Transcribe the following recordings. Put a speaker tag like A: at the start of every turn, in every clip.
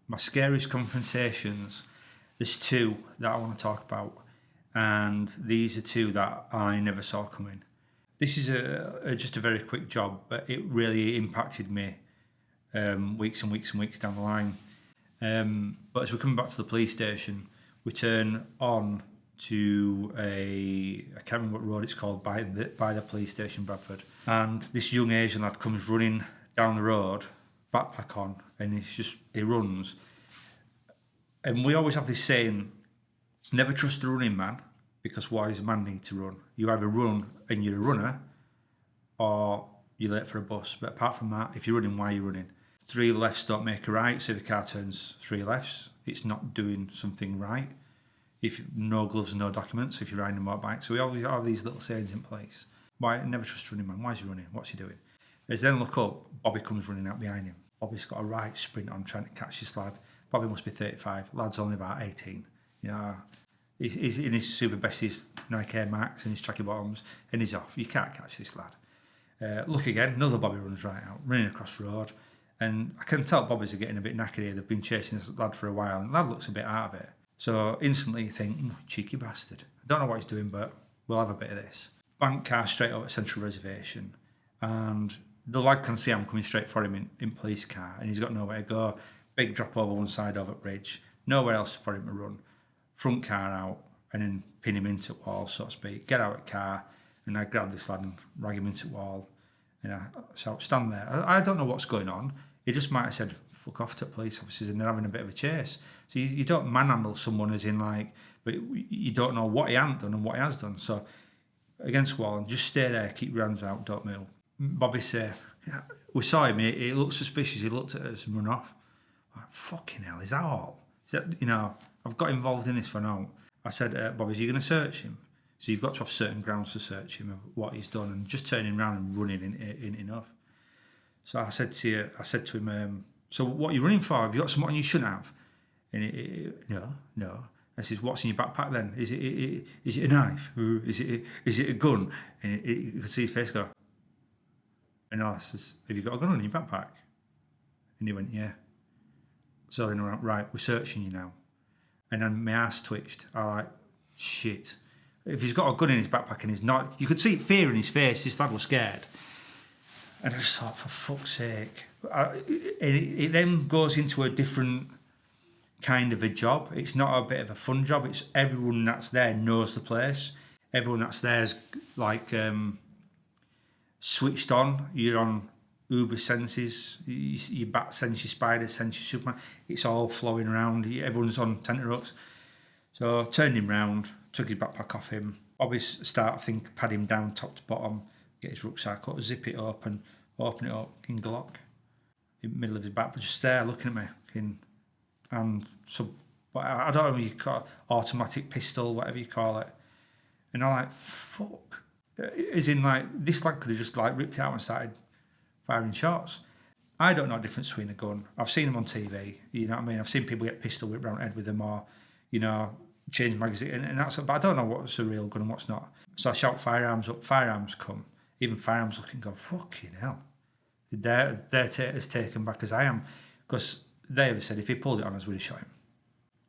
A: my scariest confrontations, there's two that I want to talk about, and these are two that I never saw coming. This is just a very quick job, but it really impacted me weeks and weeks and weeks down the line. But as we're coming back to the police station, we turn on to I can't remember what road it's called, by the police station, Bradford. And this young Asian lad comes running down the road, backpack on, and he runs. And we always have this saying, never trust a running man, because why does a man need to run? You either run and you're a runner, or you're late for a bus. But apart from that, if you're running, why are you running? 3 lefts don't make a right, so if a car turns 3 lefts, it's not doing something right. If no gloves, no documents, if you're riding a motorbike. So we always have these little sayings in place. Why never trust a running man? Why is he running? What's he doing? As then look up, Bobby comes running out behind him. Bobby's got a right sprint on trying to catch this lad. Bobby must be 35. Lad's only about 18. You know, he's in his super best, his Nike Air Max and his tracky bottoms, and he's off. You can't catch this lad. Look again, another Bobby runs right out, running across the road. And I can tell Bobby's are getting a bit knackered here. They've been chasing this lad for a while, and the lad looks a bit out of it. So instantly you think, cheeky bastard. I don't know what he's doing, but we'll have a bit of this. Bank car straight over at Central Reservation, and the lad can see I'm coming straight for him in police car, and he's got nowhere to go. Big drop over one side of a bridge, nowhere else for him to run. Front car out, and then pin him into the wall, so to speak. Get out of the car, and I grab this lad and rag him into the wall. And I shout, stand there. I don't know what's going on. He just might have said, fuck off to police officers, and they're having a bit of a chase. So you don't manhandle someone as in like, but you don't know what he hasn't done and what he has done. So against the wall, and just stay there, keep your hands out, don't move. Bobby said, yeah, we saw him, he looked suspicious, he looked at us and run off. I'm like, fucking hell, is that all? Is that, I've got involved in this for now. I said, Bobby, are you going to search him? So you've got to have certain grounds to search him of what he's done, and just turning around and running in enough. So I said to him, so what are you running for? Have you got something you shouldn't have? And no. I says, what's in your backpack then? Is it a knife? Or is it a gun? And you could see his face go. And I says, have you got a gun in your backpack? And he went, yeah. So then I went, right, we're searching you now. And then my ass twitched. I like, shit. If he's got a gun in his backpack and he's not, you could see fear in his face. This lad was scared. And I just thought, for fuck's sake. It then goes into a different kind of a job. It's not a bit of a fun job. It's everyone that's there knows the place. Everyone that's there is like switched on. You're on uber senses. Your bat sense, your spider sense, your Superman. It's all flowing around. Everyone's on tenterhooks. So I turned him round, took his backpack off him. Obviously pad him down top to bottom, get his rucksack up, zip it open it up, King Glock, in the middle of his back, but just there looking at me. And so, I don't know what you call it, automatic pistol, whatever you call it. And I'm like, fuck. As in, like, this lad could have just, like, ripped it out and started firing shots. I don't know the difference between a gun. I've seen them on TV, you know what I mean? I've seen people get pistol whipped around the head with them, or, change magazine, and that's, but I don't know what's a real gun and what's not. So I shout firearms up, firearms come. Even firearms looking, go, fucking hell. They're as taken back as I am. Because they have said if he pulled it on us, we'd have shot him.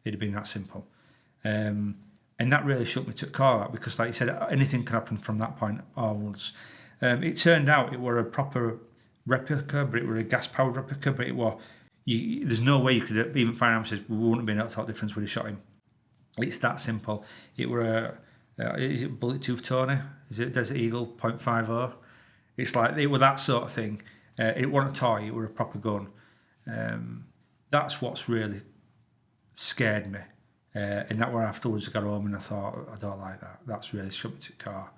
A: It'd have been that simple. And that really shook me to the core, because, like you said, anything can happen from that point onwards. It turned out it were a proper replica, but it were a gas-powered replica, but it were, there's no way you could, even firearms says, we wouldn't have been able to tell the difference, we'd have shot him. It's that simple. It were is it Bullet Tooth Tony? Is it Desert Eagle .50? It's like, it were that sort of thing. It wasn't a toy, it were a proper gun. That's what's really scared me. And that were afterwards I got home and I thought, I don't like that. That's really shook me to the car.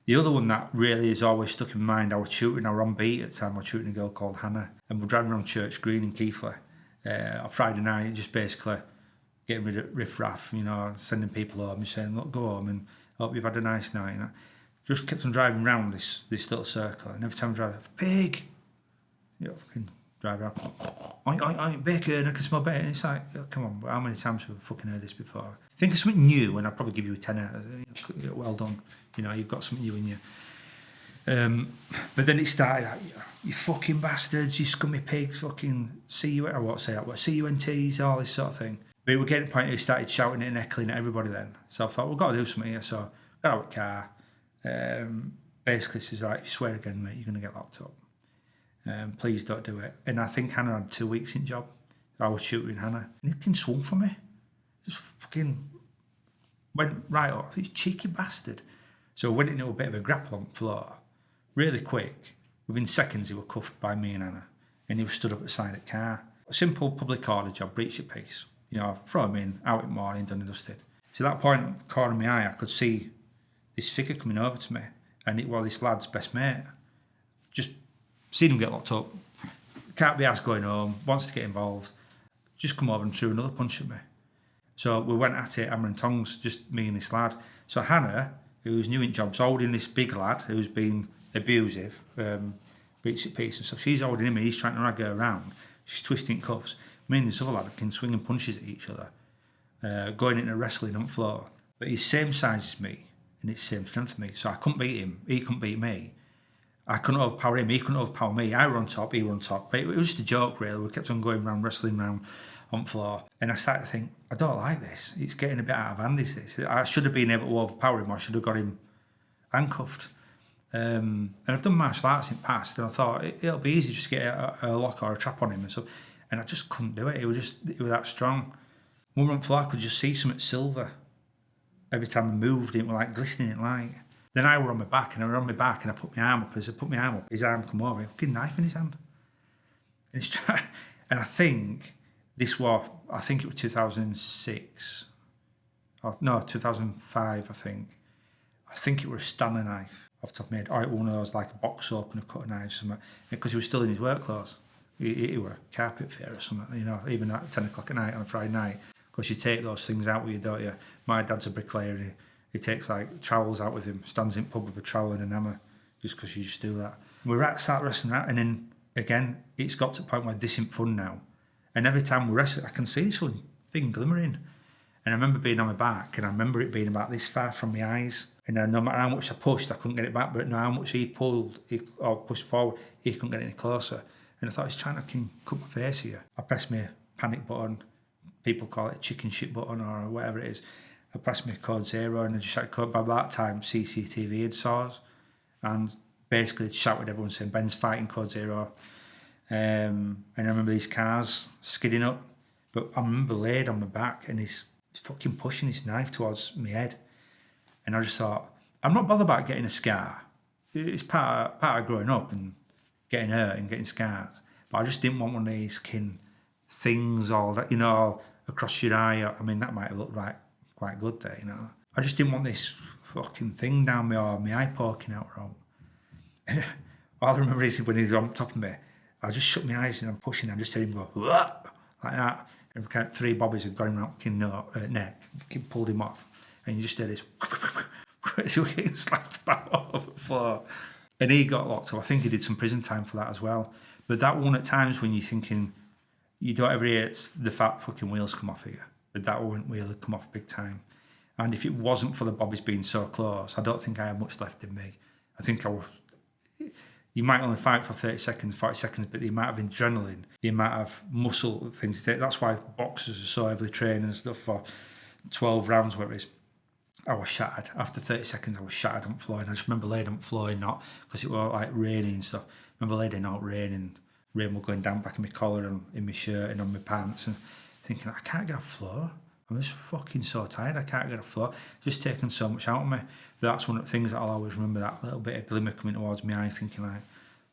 A: The other one that really has always stuck in mind, I was on beat at the time, I was shooting a girl called Hannah. And we're driving around Church Green in Keighley on Friday night, just basically getting rid of riff-raff, sending people home and saying, look, go home and hope you've had a nice night. And I just kept on driving around this little circle, and every time I drive, pig! Fucking drive around, oink, bacon, I can smell bacon. It's like, oh, come on, how many times have I fucking heard this before? Think of something new, and I'd probably give you a tenner. Well done, you've got something new in you. But then it started like, you fucking bastards, you scummy pigs, fucking CUNTs, all this sort of thing. But it would get to the point where he started shouting it and heckling at everybody then. So I thought, we've got to do something here. So I got out of the car. Basically says, right, if you swear again, mate, you're going to get locked up. Please don't do it. And I think Hannah had 2 weeks in job. I was shooting Hannah. And he fucking swung for me. Just fucking went right off. He's a cheeky bastard. So we went into a bit of a grapple on the floor. Really quick. Within seconds, he was cuffed by me and Hannah. And he was stood up at the side of the car. A simple public order job, breach your peace. You know, throw him in, out in the morning, done and dusted. To that point, corner of my eye, I could see this figure coming over to me. And it was this lad's best mate. Just seen him get locked up. Can't be asked going home, wants to get involved. Just come over and threw another punch at me. So we went at it, hammer and tongs, just me and this lad. So Hannah, who's new in jobs, holding this big lad who's been abusive, breach of peace and stuff. She's holding him and he's trying to drag her around. She's twisting cuffs. Me and this other lad can swinging punches at each other, going into wrestling on the floor. But he's same size as me and it's same strength as me. So I couldn't beat him, he couldn't beat me. I couldn't overpower him, he couldn't overpower me. I were on top, he were on top. But it was just a joke really. We kept on going around, wrestling around on the floor. And I started to think, I don't like this. It's getting a bit out of hand, is this? I should have been able to overpower him, or I should have got him handcuffed. And I've done martial arts in the past, and I thought it'll be easy just to get a lock or a trap on him and stuff. And I just couldn't do it. It was that strong. When we were on the floor, I could just see something silver. Every time I moved, it was like glistening in light. Then I were on my back, and I put my arm up. As I put my arm up, his arm come over, a fucking knife in his hand. And he's trying, and I think it was 2006. Oh, no, 2005, I think. I think it was a Stannah knife off the top of my head. Or one of those like a box opener, cut a knife, something. Because he was still in his work clothes. He were a carpet fitter or something, you know, even at 10 o'clock at night on a Friday night. Because you take those things out with you, don't you? My dad's a bricklayer, and he takes like trowels out with him, stands in pub with a trowel and a hammer, just because you just do that. We start wrestling that, and then again, it's got to the point where this isn't fun now. And every time we wrestle, I can see this one thing glimmering. And I remember being on my back, and I remember it being about this far from my eyes. And no matter how much I pushed, I couldn't get it back. But no matter how much he pulled or pushed forward, he couldn't get any closer. And I thought, he's trying to cut my face here. I pressed my panic button. People call it a chicken shit button or whatever it is. I pressed my code 0 and I just shouted code. By that time, CCTV had saw us. And basically shouted at everyone saying, Ben's fighting code 0. And I remember these cars skidding up. But I remember laid on my back and he's fucking pushing his knife towards my head. And I just thought, I'm not bothered about getting a scar. It's part of growing up and getting hurt and getting scars. But I just didn't want one of these things all that, you know, across your eye. I mean, that might have looked quite good there, you know. I just didn't want this fucking thing down me or my eye poking out wrong. And all I remember is when he's on top of me, I just shut my eyes and I'm pushing and I just heard him go, like that. And kind of 3 bobbies had got him around his neck, pulled him off. And you just heard this, so he getting slapped about over the floor. And he got locked up. I think he did some prison time for that as well. But that one at times when you're thinking, you don't ever hear the fat fucking wheels come off here. But that one wheel had come off big time. And if it wasn't for the bobbies being so close, I don't think I had much left in me. I think I was... You might only fight for 30 seconds, 40 seconds, but the amount of adrenaline, the amount of muscle things to take, that's why boxers are so heavily trained and stuff for 12 rounds, where it is. I was shattered. After 30 seconds, I was shattered on the floor. And I just remember laying on the floor, not because it was like raining and stuff. I remember laying out raining, rain was going down back in my collar and in my shirt and on my pants, and thinking, I can't get off the floor. I'm just fucking so tired, I can't get off the floor. Just taking so much out of me. But that's one of the things that I'll always remember, that little bit of glimmer coming towards my eye, thinking like,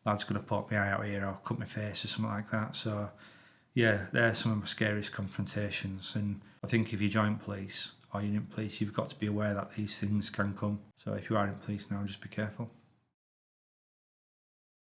A: lad's going to pop my eye out here or cut my face or something like that. So, yeah, they're some of my scariest confrontations. And I think if you join police or you're in police, you've got to be aware that these things can come. So if you are in police now, just be careful.